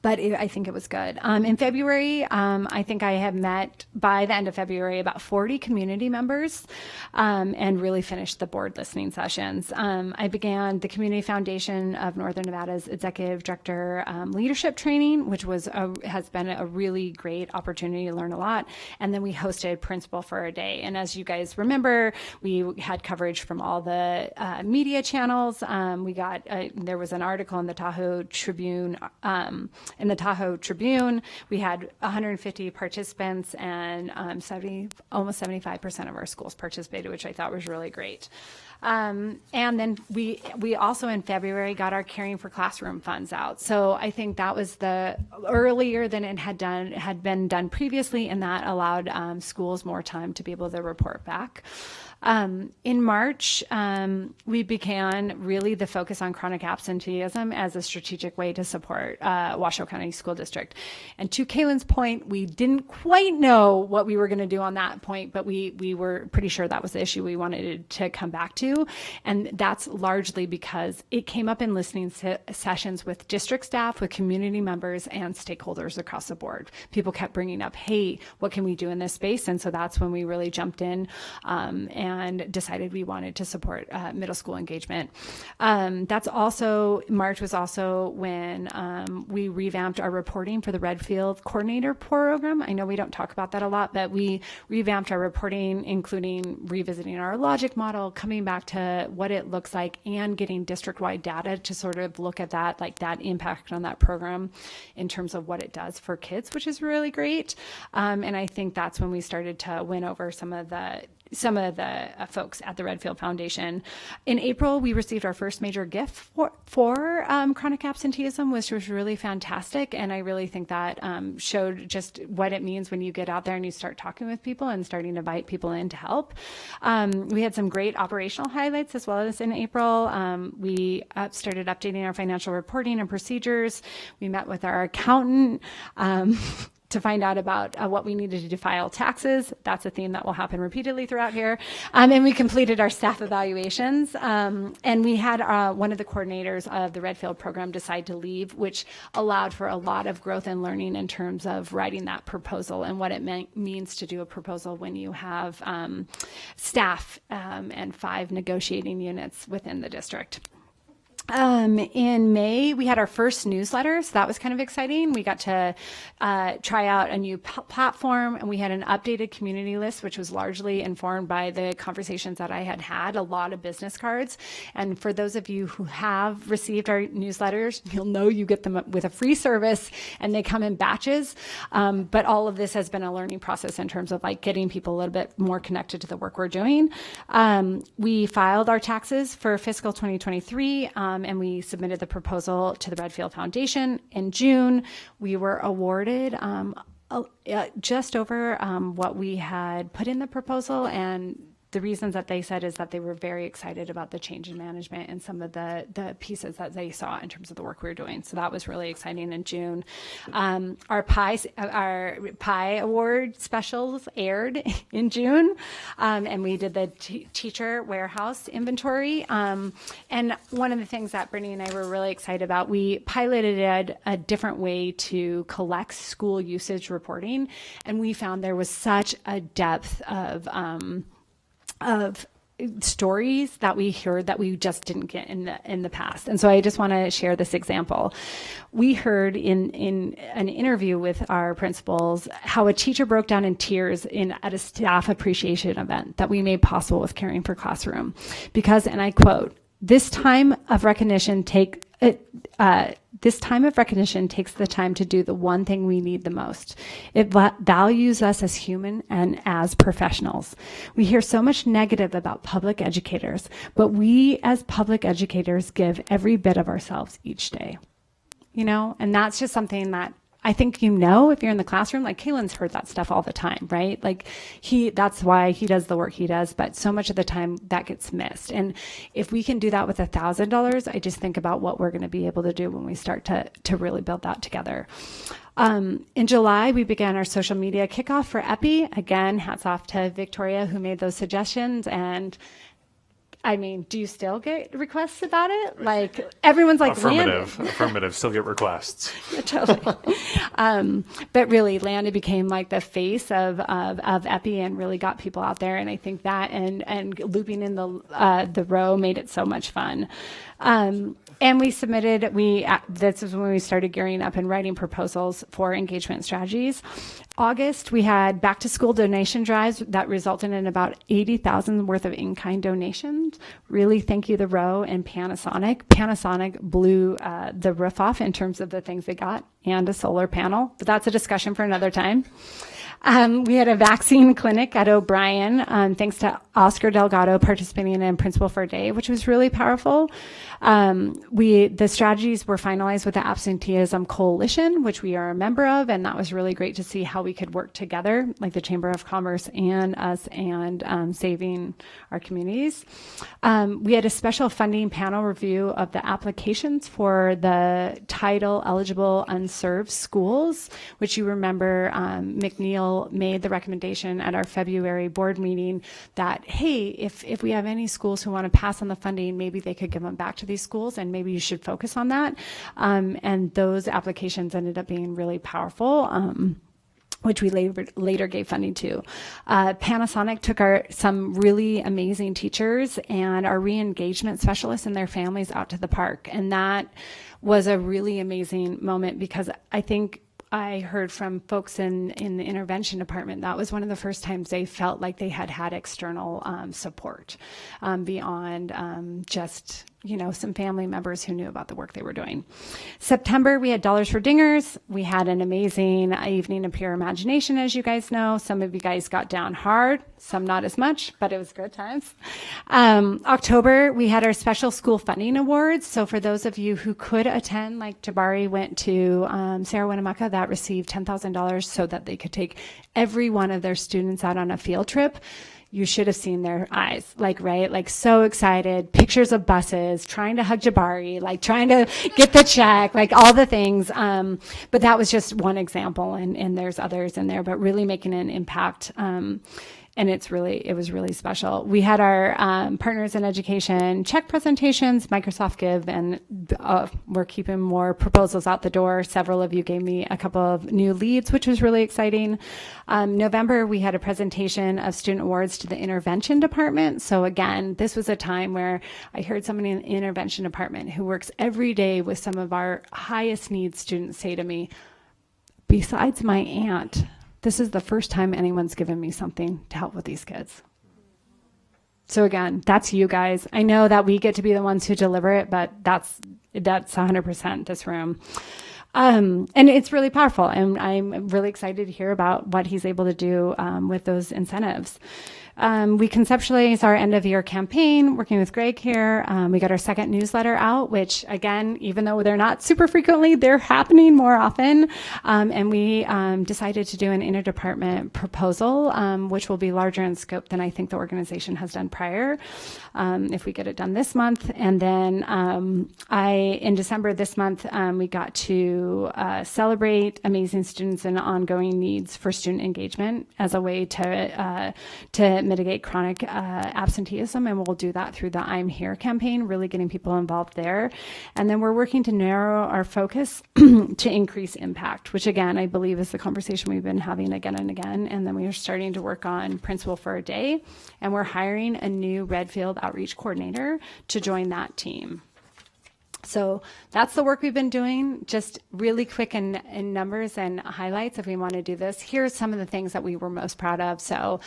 But I think it was good. In February, I think I have met, by the end of February, about 40 community members and really finished the board listening sessions. I began the Community Foundation of Northern Nevada's Executive Director Leadership Training, which has been a really great opportunity to learn a lot. And then we hosted Principal for a Day. And as you guys remember, we had coverage from all the media channels. There was an article in the Tahoe Tribune. We had 150 participants, and almost 75% of our schools participated, which I thought was really great. And then we also in February got our Caring for Classroom funds out. So I think that was the earlier than it had been done previously, and that allowed schools more time to be able to report back. In March, we began really the focus on chronic absenteeism as a strategic way to support Washoe County School District. And to Kaylin's point, we didn't quite know what we were going to do on that point, but we were pretty sure that was the issue we wanted to come back to. And that's largely because it came up in listening sessions with district staff, with community members, and stakeholders across the board. People kept bringing up, hey, what can we do in this space? And so that's when we really jumped in and decided we wanted to support middle school engagement. March was also when we revamped our reporting for the Redfield Coordinator Program. I know we don't talk about that a lot, but we revamped our reporting, including revisiting our logic model, coming back to what it looks like, and getting district-wide data to sort of look at that, like that impact on that program in terms of what it does for kids, which is really great. And I think that's when we started to win over some of the folks at the Redfield Foundation. In April, we received our first major gift for chronic absenteeism, which was really fantastic. And I really think that showed just what it means when you get out there and you start talking with people and starting to invite people in to help. We had some great operational highlights as well as in April. We started updating our financial reporting and procedures. We met with our accountant to find out about what we needed to do to file taxes. That's a theme that will happen repeatedly throughout here. And we completed our staff evaluations. And we had one of the coordinators of the Redfield program decide to leave, which allowed for a lot of growth and learning in terms of writing that proposal and what it means to do a proposal when you have staff and 5 negotiating units within the district. In May, we had our first newsletter, so that was kind of exciting. We got to try out a new platform, and we had an updated community list, which was largely informed by the conversations that I had, a lot of business cards. And for those of you who have received our newsletters, you'll know you get them with a free service, and they come in batches. But all of this has been a learning process in terms of like getting people a little bit more connected to the work we're doing. We filed our taxes for fiscal 2023, and we submitted the proposal to the Redfield Foundation. In June, we were awarded just over what we had put in the proposal, and the reasons that they said is that they were very excited about the change in management and some of the pieces that they saw in terms of the work we were doing. So that was really exciting in June. Our PI award specials aired in June, and we did the teacher warehouse inventory. And one of the things that Brittany and I were really excited about, we piloted a different way to collect school usage reporting, and we found there was such a depth of stories that we heard that we just didn't get in the past. And so I just want to share this example. We heard in an interview with our principals how a teacher broke down in tears at a staff appreciation event that we made possible with Caring for Classroom. Because, and I quote, "This time of recognition This time of recognition takes the time to do the one thing we need the most. It values us as human and as professionals. We hear so much negative about public educators, but we as public educators give every bit of ourselves each day. You know, and that's just something that I think, you know, if you're in the classroom, like Kaylin's heard that stuff all the time, right? Like that's why he does the work he does, but so much of the time that gets missed. And if we can do that with $1,000, I just think about what we're going to be able to do when we start to really build that together. In July, we began our social media kickoff for EPI. Again, hats off to Victoria who made those suggestions. And I mean, do you still get requests about it? Like everyone's like,
Affirmative. Still get requests.
Yeah, totally. But really, Landon became like the face of EPI and really got people out there. And I think that and looping in the row made it so much fun. And we submitted, this is when we started gearing up and writing proposals for engagement strategies. August, we had back to school donation drives that resulted in about 80,000 worth of in-kind donations. Really thank you, the row and Panasonic. Panasonic blew the roof off in terms of the things they got and a solar panel, but that's a discussion for another time. We had a vaccine clinic at O'Brien, thanks to Oscar Delgado participating in Principal for a Day, which was really powerful. The strategies were finalized with the Absenteeism Coalition, which we are a member of, and that was really great to see how we could work together, like the Chamber of Commerce and us, and saving our communities. We had a special funding panel review of the applications for the title eligible unserved schools, which you remember McNeil made the recommendation at our February board meeting that, hey, if we have any schools who want to pass on the funding, maybe they could give them back to these schools, and maybe you should focus on that. And those applications ended up being really powerful. Which we later gave funding to. Panasonic took some really amazing teachers and our re-engagement specialists and their families out to the park. And that was a really amazing moment because I think I heard from folks in the intervention department, that was one of the first times they felt like they had external support beyond just, you know, some family members who knew about the work they were doing. September, we had Dollars for Dingers. We had an amazing evening of pure imagination, as you guys know. Some of you guys got down hard, some not as much, but it was good times. October, we had our special school funding awards. So for those of you who could attend, like Jabari went to Sarah Winnemucca, that received $10,000 so that they could take every one of their students out on a field trip. You should have seen their eyes, like so excited, pictures of buses, trying to hug Jabari, like trying to get the check, like all the things. But that was just one example, and there's others in there, but really making an impact. And it was really special. We had our partners in education check presentations, Microsoft Give, and we're keeping more proposals out the door. Several of you gave me a couple of new leads, which was really exciting. November, we had a presentation of student awards to the intervention department. So again, this was a time where I heard somebody in the intervention department who works every day with some of our highest needs students say to me, besides my aunt, this is the first time anyone's given me something to help with these kids. So again, that's you guys. I know that we get to be the ones who deliver it, but that's 100% this room. And it's really powerful, and I'm really excited to hear about what he's able to do with those incentives. We conceptualized our end of year campaign, working with Greg here. We got our second newsletter out, which again, even though they're not super frequently, they're happening more often. And we decided to do an interdepartment proposal, which will be larger in scope than I think the organization has done prior, if we get it done this month. And then in December this month, we got to celebrate amazing students and ongoing needs for student engagement as a way to mitigate chronic absenteeism, and we'll do that through the I'm Here campaign, really getting people involved there. And then we're working to narrow our focus to increase impact, which again, I believe is the conversation we've been having again and again. And then we are starting to work on Principal for a Day, and we're hiring a new Redfield outreach coordinator to join that team. So that's the work we've been doing, just really quick in numbers and highlights if we want to do this. Here's some of the things that we were most proud of. So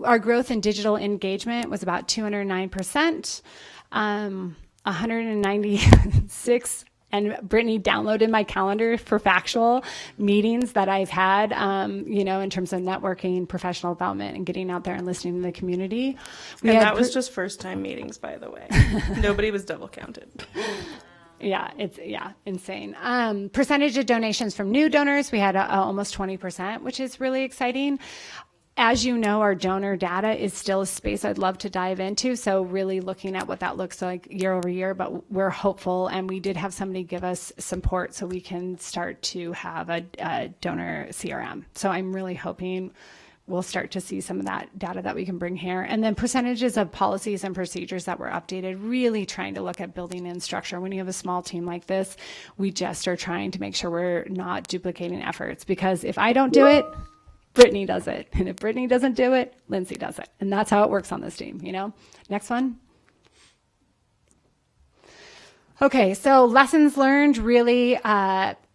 our growth in digital engagement was about 209%, 196 And Brittany downloaded my calendar for factual meetings that I've had, in terms of networking, professional development, and getting out there and listening to the community.
And that was just first-time meetings, by the way. Nobody was double counted.
Yeah, it's insane. Percentage of donations from new donors, we had almost 20%, which is really exciting. As you know, our donor data is still a space I'd love to dive into. So really looking at what that looks like year over year, but we're hopeful. And we did have somebody give us support so we can start to have a donor CRM. So I'm really hoping we'll start to see some of that data that we can bring here. And then percentages of policies and procedures that were updated, really trying to look at building in structure. When you have a small team like this, we just are trying to make sure we're not duplicating efforts, because if I don't do it, Brittany does it. And if Brittany doesn't do it, Lindsay does it. And that's how it works on this team, Next one. Okay, so lessons learned, really,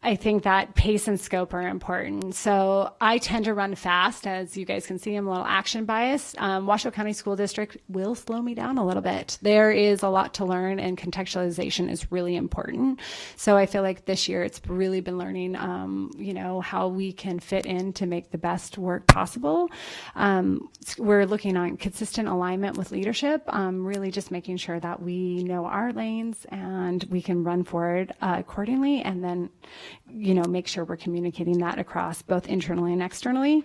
I think that pace and scope are important. So I tend to run fast. As you guys can see, I'm a little action biased. Washoe County School District will slow me down a little bit. There is a lot to learn, and contextualization is really important. So I feel like this year it's really been learning, how we can fit in to make the best work possible. We're looking on consistent alignment with leadership, really just making sure that we know our lanes and we can run forward accordingly, and then make sure we're communicating that across both internally and externally.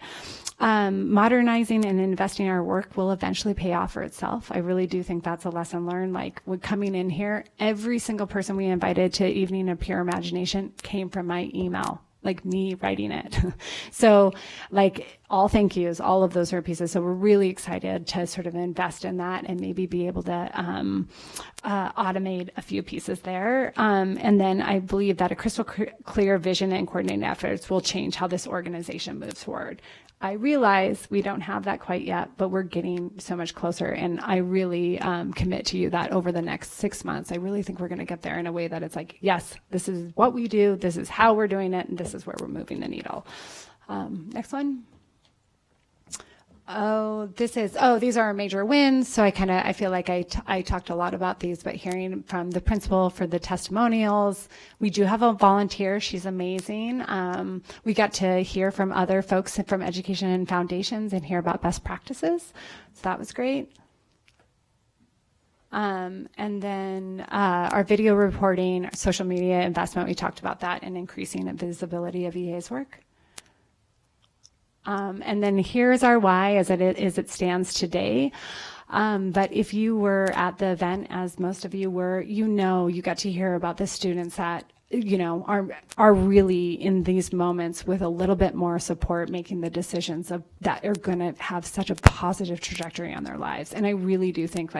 Modernizing and investing our work will eventually pay off for itself. I really do think that's a lesson learned. Like, when coming in here, every single person we invited to Evening of Pure Imagination came from my email, like me writing it. So all thank yous, all of those are pieces. So we're really excited to sort of invest in that and maybe be able to automate a few pieces there. And then I believe that a crystal clear vision and coordinated efforts will change how this organization moves forward. I realize we don't have that quite yet, but we're getting so much closer. And I really commit to you that over the next 6 months, I really think we're going to get there in a way that it's like, yes, this is what we do, this is how we're doing it, and this is where we're moving the needle. Next one. These are our major wins. So I feel like I talked a lot about these, but hearing from the principal for the testimonials, we do have a volunteer. She's amazing. We got to hear from other folks from education and foundations and hear about best practices. So that was great. And then our video reporting, social media investment, we talked about that, and increasing the visibility of EA's work. And then here's our why as it stands today. But if you were at the event, as most of you were, you got to hear about the students that are really in these moments with a little bit more support, making the decisions that are going to have such a positive trajectory on their lives. And I really do think,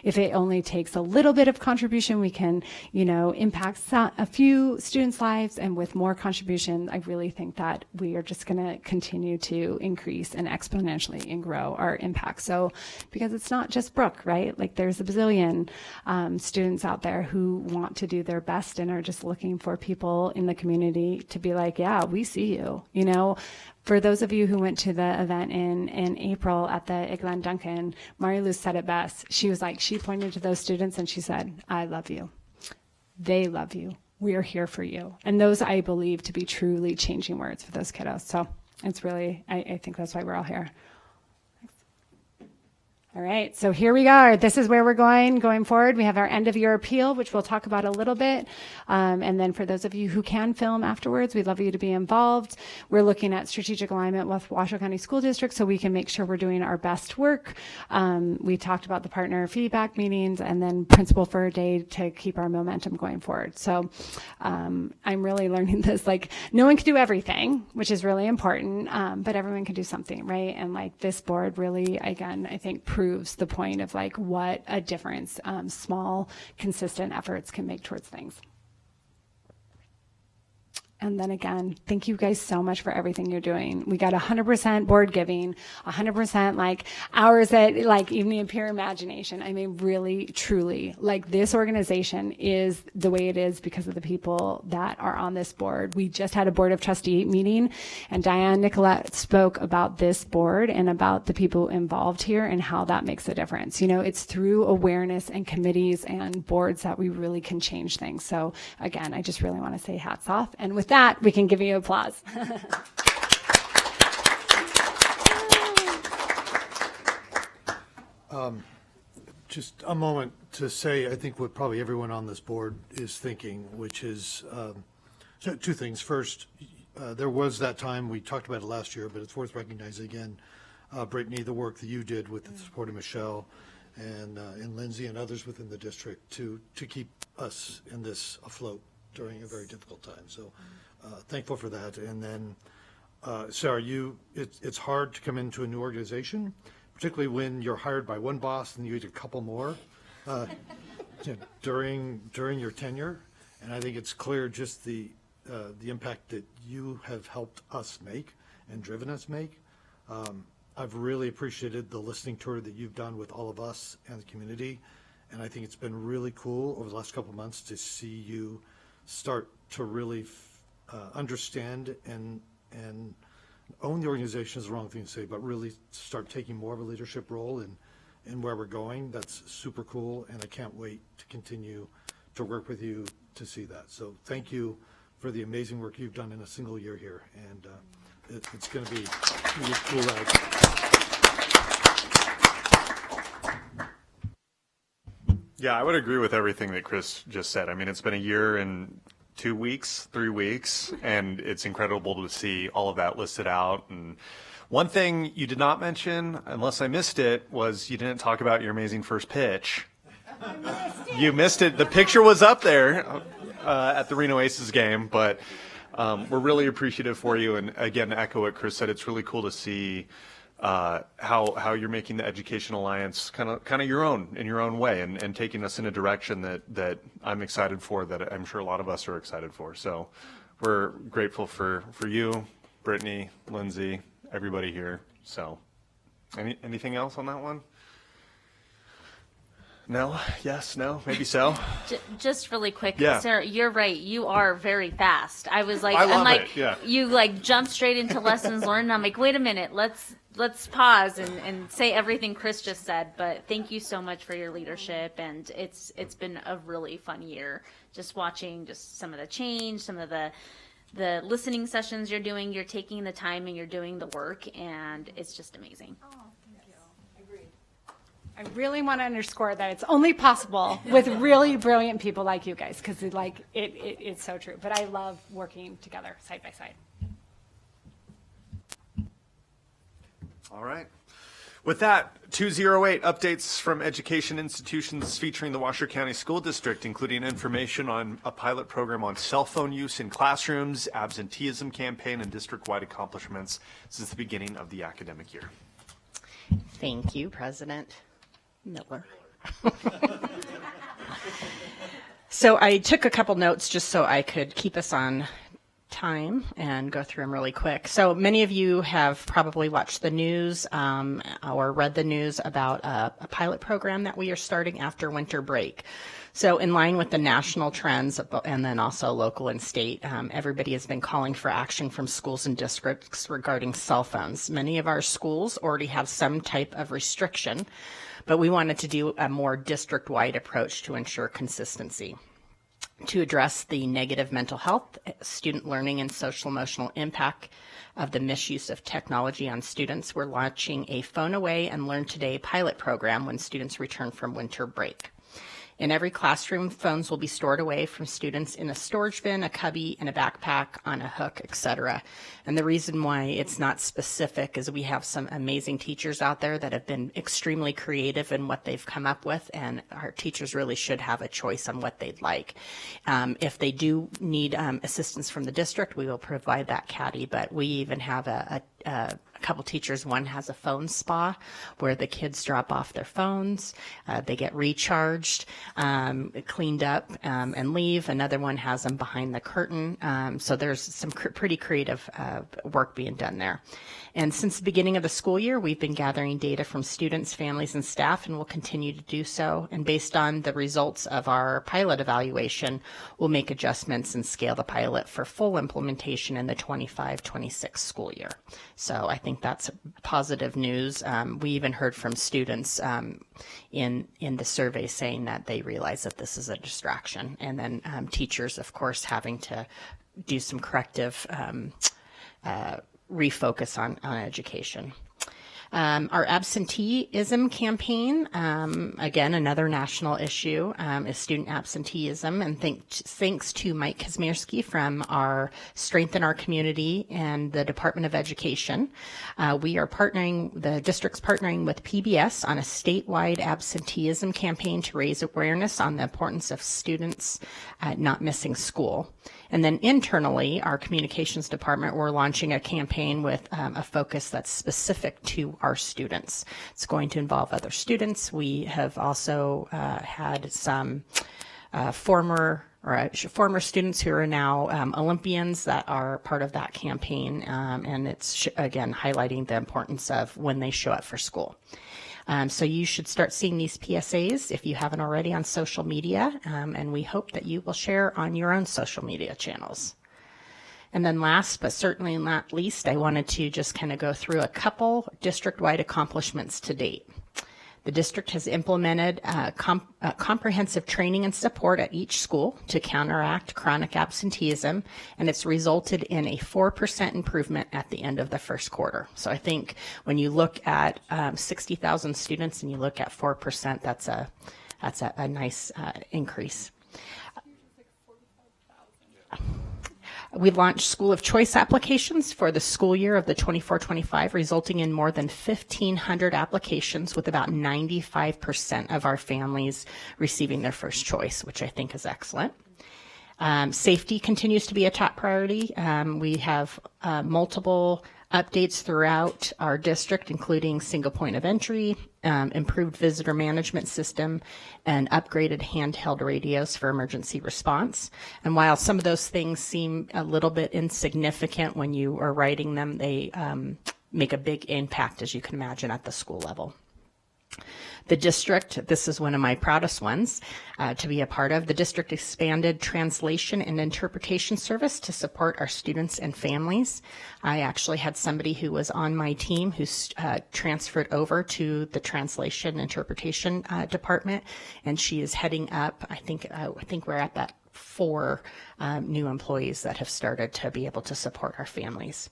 if it only takes a little bit of contribution, we can, impact a few students' lives. And with more contribution, I really think that we are just going to continue to increase and exponentially and grow our impact. So, because it's not just Brooke, right? There's a bazillion students out there who want to do their best and are just looking for people in the community to be like, yeah, we see you. For those of you who went to the event in April at the Glenn Duncan, Mary Lou said it best. She was like, she pointed to those students and she said, I love you. They love you. We are here for you. And those I believe to be truly changing words for those kiddos. So it's really, I think that's why we're all here. All right, so here we are. This is where we're going forward. We have our end of year appeal, which we'll talk about a little bit. And then for those of you who can film afterwards, we'd love you to be involved. We're looking at strategic alignment with Washoe County School District so we can make sure we're doing our best work. We talked about the partner feedback meetings and then principal for a day to keep our momentum going forward. So I'm really learning this, no one can do everything, which is really important, but everyone can do something, right? And this board really, again, I think proves the point of what a difference small, consistent efforts can make towards things. And then again, thank you guys so much for everything you're doing. We got 100% board giving, 100% like hours at like evening of pure imagination. I mean, really, truly, like this organization is the way it is because of the people that are on this board. We just had a board of trustee meeting, and Diane Nicolette spoke about this board and about the people involved here and how that makes a difference. You know, it's through awareness and committees and boards that we really can change things. So again, I just really want to say hats off. And with that, we can give you applause.
Just a moment to say, I think what probably everyone on this board is thinking, which is so two things. First, there was that time, we talked about it last year, but it's worth recognizing again, Brittany, the work that you did with the support of Michelle and Lindsay and others within the district to keep us in this afloat during a very difficult time. So thankful for that. And then, Sarah, it's hard to come into a new organization, particularly when you're hired by one boss and you get a couple more during your tenure. And I think it's clear just the impact that you have helped us make and driven us make. I've really appreciated the listening tour that you've done with all of us and the community. And I think it's been really cool over the last couple of months to see you start to really understand and own the organization is the wrong thing to say, but really start taking more of a leadership role in where we're going. That's super cool, and I can't wait to continue to work with you to see that. So thank you for the amazing work you've done in a single year here, and it's going to be really cool.
Yeah, I would agree with everything that Chris just said. I mean, it's been a year and 2 weeks, 3 weeks, and it's incredible to see all of that listed out. And one thing you did not mention, unless I missed it, was you didn't talk about your amazing first pitch. You missed it. The picture was up there at the Reno Aces game, but we're really appreciative for you. And again, to echo what Chris said, it's really cool to see how you're making the Education Alliance kind of your own in your own way and taking us in a direction that I'm excited for, that I'm sure a lot of us are excited for. So we're grateful for you, Brittany, Lindsay, everybody here. So anything else on that one? No? Yes? No? Maybe so?
Just really quick,
Yeah.
Sarah, you're right. You are very fast. I was like,
I love
I'm like,
it, yeah.
you like jump straight into lessons learned. And I'm like, wait a minute, let's pause and say everything Chris just said. But thank you so much for your leadership, and it's been a really fun year. Just watching just some of the change, some of the listening sessions you're doing. You're taking the time and you're doing the work, and it's just amazing.
I really want to underscore that it's only possible with really brilliant people like you guys, because it's so true. But I love working together side by side.
All right. With that, 208 updates from education institutions featuring the Washoe County School District, including information on a pilot program on cell phone use in classrooms, absenteeism campaign, and district-wide accomplishments since the beginning of the academic year.
Thank you, President Miller. So I took a couple notes just so I could keep us on time and go through them really quick. So many of you have probably watched the news or read the news about a pilot program that we are starting after winter break. So in line with the national trends and then also local and state, everybody has been calling for action from schools and districts regarding cell phones. Many of our schools already have some type of restriction, but we wanted to do a more district-wide approach to ensure consistency. To address the negative mental health, student learning, and social emotional impact of the misuse of technology on students, we're launching a Phone Away and Learn Today pilot program when students return from winter break. In every classroom, phones will be stored away from students in a storage bin, a cubby, in a backpack, on a hook, etc. And the reason why it's not specific is we have some amazing teachers out there that have been extremely creative in what they've come up with, and our teachers really should have a choice on what they'd like. If they do need assistance from the district, we will provide that caddy, but we even have a couple teachers. One has a phone spa where the kids drop off their phones, they get recharged, cleaned up, and leave. Another one has them behind the curtain. So there's some pretty creative work being done there. And since the beginning of the school year, we've been gathering data from students, families, and staff, and will continue to do so. And based on the results of our pilot evaluation, we'll make adjustments and scale the pilot for full implementation in the 25-26 school year. So I think that's positive news. We even heard from students in the survey saying that they realize that this is a distraction. And then teachers, of course, having to do some corrective refocus on education. Our absenteeism campaign, again, another national issue, is student absenteeism. And thanks to Mike Kazmierski from our Strengthen Our Community and the Department of Education, we are the district's partnering with PBS on a statewide absenteeism campaign to raise awareness on the importance of students not missing school. And then internally, our communications department, we're launching a campaign with a focus that's specific to our students. It's going to involve other students. We have also had some former students who are now Olympians that are part of that campaign. And it's, again, highlighting the importance of when they show up for school. So you should start seeing these PSAs if you haven't already on social media, and we hope that you will share on your own social media channels. And then last, but certainly not least, I wanted to just kind of go through a couple district-wide accomplishments to date. The district has implemented comprehensive training and support at each school to counteract chronic absenteeism, and it's resulted in a 4% improvement at the end of the first quarter. So I think when you look at 60,000 students and you look at 4%, that's a nice increase. We launched School of Choice applications for the school year of the 24-25, resulting in more than 1,500 applications, with about 95% of our families receiving their first choice, which I think is excellent. Safety continues to be a top priority. We have multiple updates throughout our district, including single point of entry, improved visitor management system, and upgraded handheld radios for emergency response. And while some of those things seem a little bit insignificant when you are writing them, they make a big impact, as you can imagine, at the school level. The district, this is one of my proudest ones to be a part of. The district expanded translation and interpretation service to support our students and families. I actually had somebody who was on my team who's transferred over to the translation interpretation department, and she is heading up. I think we're at that 4 new employees that have started to be able to support our families.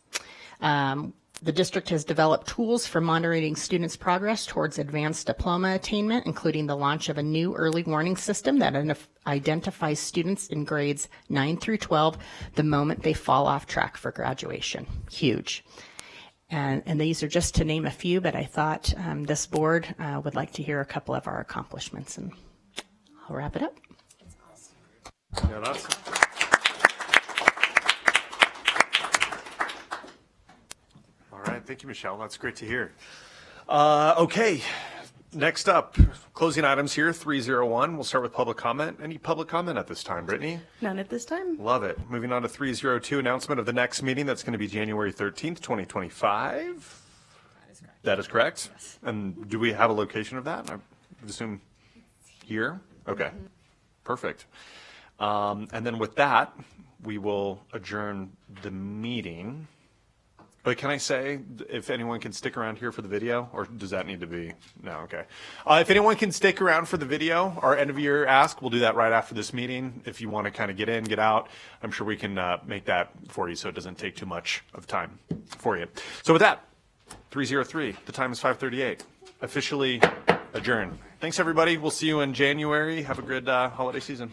The district has developed tools for monitoring students' progress towards advanced diploma attainment, including the launch of a new early warning system that identifies students in grades 9 through 12 the moment they fall off track for graduation. Huge. And these are just to name a few, but I thought this board would like to hear a couple of our accomplishments, and I'll wrap it up.
Yeah, that's... All right, thank you, Michelle. That's great to hear. Okay, next up, closing items here, 301. We'll start with public comment. Any public comment at this time, Brittany?
None at this time.
Love it. Moving on to 302, announcement of the next meeting. That's going to be January 13th, 2025. That is correct. Yes. And do we have a location of that? I would assume here? Okay, perfect. And then with that, we will adjourn the meeting. But can I say, if anyone can stick around here for the video, or does that need to be, no, okay. If anyone can stick around for the video, our end of year ask, we'll do that right after this meeting. If you want to kind of get in, get out, I'm sure we can make that for you so it doesn't take too much of time for you. So with that, 303, the time is 5:38, officially adjourned. Thanks everybody, we'll see you in January. Have a good holiday season.